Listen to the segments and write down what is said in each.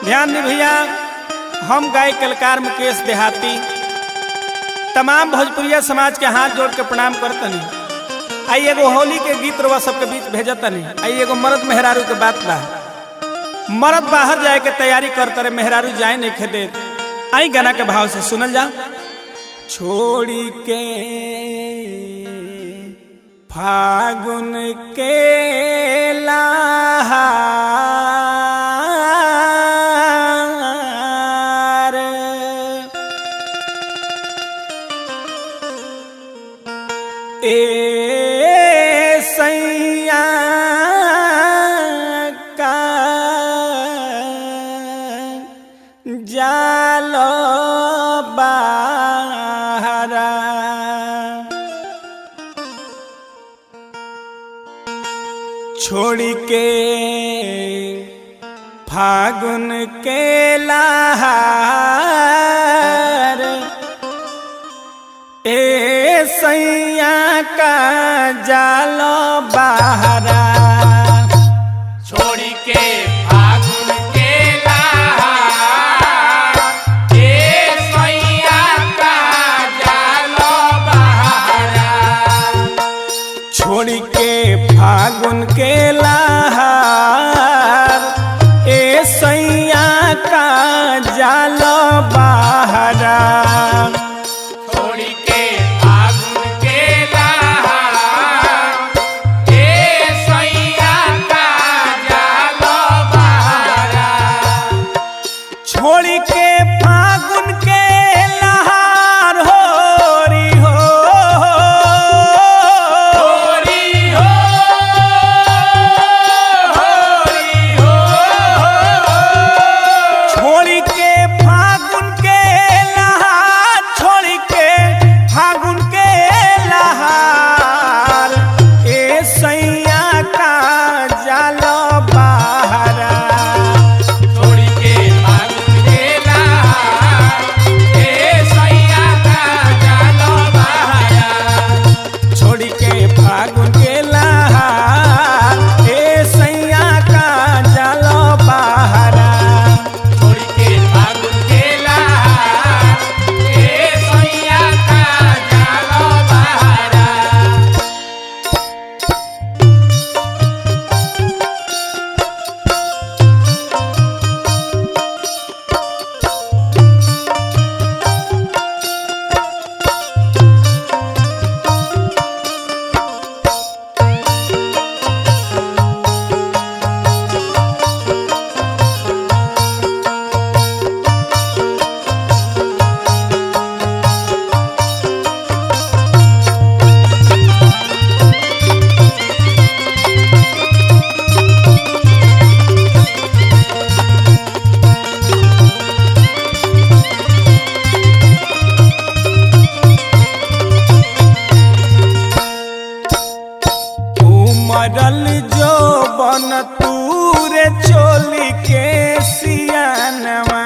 ध्यान दी भैया, हम गाय कलाकार मुकेश देहाती तमाम भोजपुरिया समाज के हाथ जोड़ के प्रणाम करतनी। आई एगो होली के गीत रवा सबके बीच भेजतनी। आई एगो मर्द मेहरारू के बात बा। मर्द बाहर जाए के तैयारी करते रहे, मेहरारू जाए नहीं खेदे। आई गाना के भाव से सुनल जा। छोड़ी के फागुन के लहार ए सैया का जालो बहारा छोड़ के फागुन के लहार ए सैया का जालो बहारा छोड़ के फागुन के लहार ए सैया का जालो बहारा छोड़ के फागुन के लहार ए सैया का जालो बहारा छोड़ के फागुन के लहार ए सैया का जालो बहारा छोड़ के फागुन के लहार हो री हो होरी हो होरी हो छोड़ के फागुन के लहार छोड़ के फागुन के लहार ए सैया का जालो बहारा छोड़ के फागुन के लहार ए सैया का जालो बहारा छोड़ के फागुन के लहार ए सैया का जालो बहारा छोड़ के फागुन के लहार ए सैया का जालो बहारा उमरल जो बन तूरे चोली के सियानवा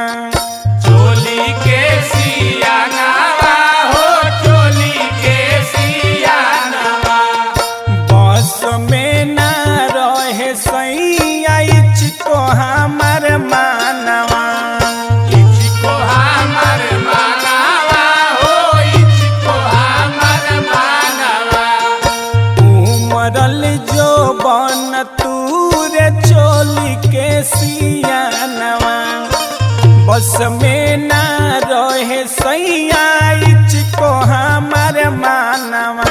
चोली के सियानवा हो चोली के सियानवा बस में ना रहे सैया इचको हमर मानवा इचको हमर मानवा हो इचको हमर मानवा उमरल जो बन तूरे चोली के सियानवा बस में ना रहे सैया इचको हमर मानवा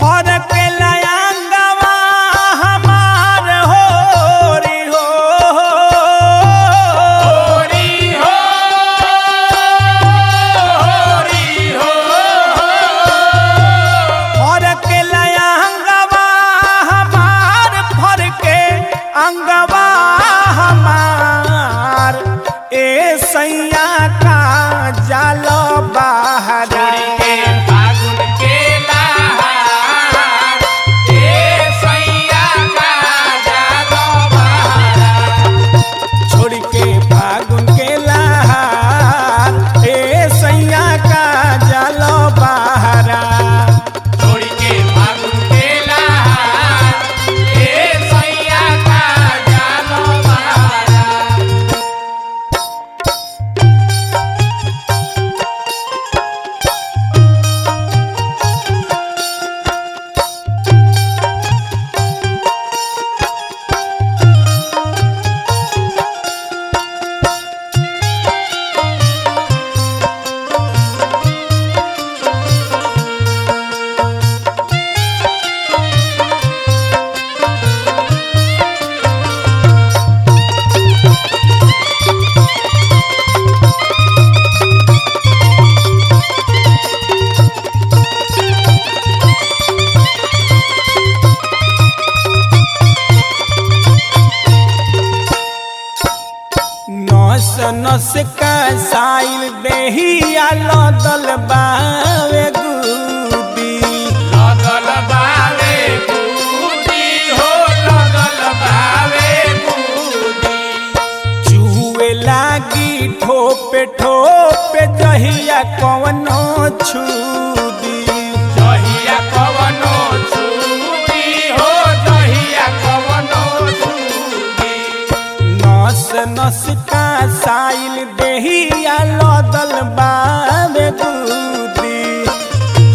फरक लयांगवा हमार होरी हो होरी हो होरी हो फरक लयांगवा हमार फरक अंगवा हमार ए सैया का जालो बहारा छोड़ के फागुन नस का साइल देहिया लदल बावे गुदी लगल बावे बूदी हो लगल बावे बूदी चूहे लागी ठोपे ठोपे जहिया कवनो छूदी जहिया कवनो छूदी हो जहिया कवनो छूदी नस नस का साइल देहिया लदल बावे गुदी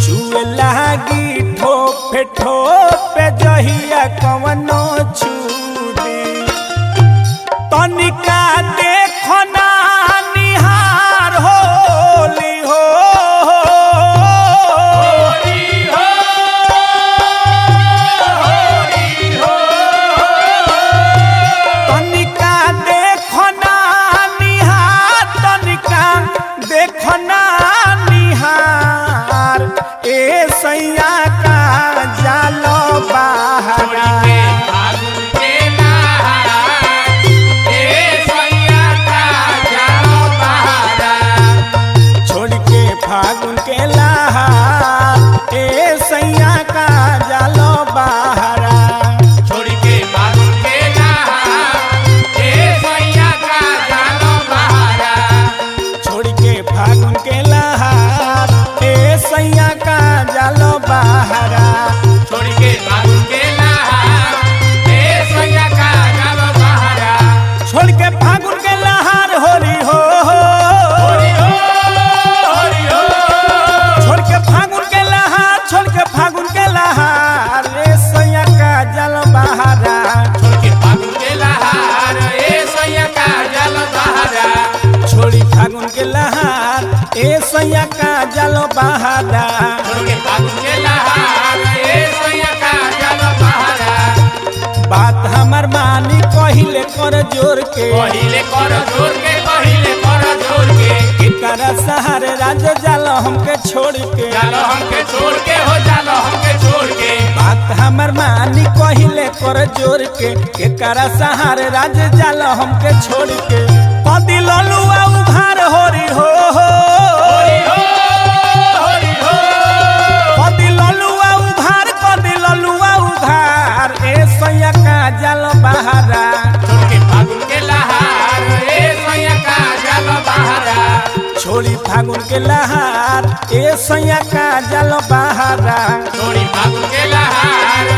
चूहे लागी ठोपे ठोपे जहिया कवनो छूदी तनिका देखो ना निहार होली हो होरी हो होरी हो तनिका देखो ना निहार तनिका देखो ना निहार ए सैया का जालो छोड़ी बाहर के फागुन के नहार ए सैया का जाओ बहारा छोड़ के फागुन के लहार ए सैया का जालो बहारा छोड़ी के फागुन के नहार ए सैया का जाओ बहारा छोड़ के फागुन के लहार ए सैया का जालो बहारा छोड़ी के फागुन के नहार ए सैया का जाओ बहारा छोड़ के फागुन के लहार होली हो होरी हो होरी हो छोड़ के फागुन के लहार छोड़ के फागुन के लहार ए सैया का जालो बहारा छोड़ के फागुन के नहार ए सैया का जाओ बहारा छोड़ी फागुन के लहार ए सैया का जालो बहारा छोड़ के फागुन के नहार ए सैया का जाओ बहारा बात हमर मानी कहिले कर जोर के पहिले कर जोर के पहिले कर जोर के केकरा सहारे राज जालो हमके छोड़ के जालो हमके छोड़ के हो जालो हमके छोड़ के बात हमर मानी कहिले कर जोर के केकरा सहारे राज जालो हमके छोड़ के कदी ललुआ उघार होरी हो होरी हो होरी हो कदी ललुआ उघार कदी ललुआ उघार ए सैया का जालो बहारा छोड़ के फागुन के लहार ए सैया का जालो बहारा छोड़ी फागुन के लहार ए सैया का जालो बहारा छोड़ी फागुन के लहार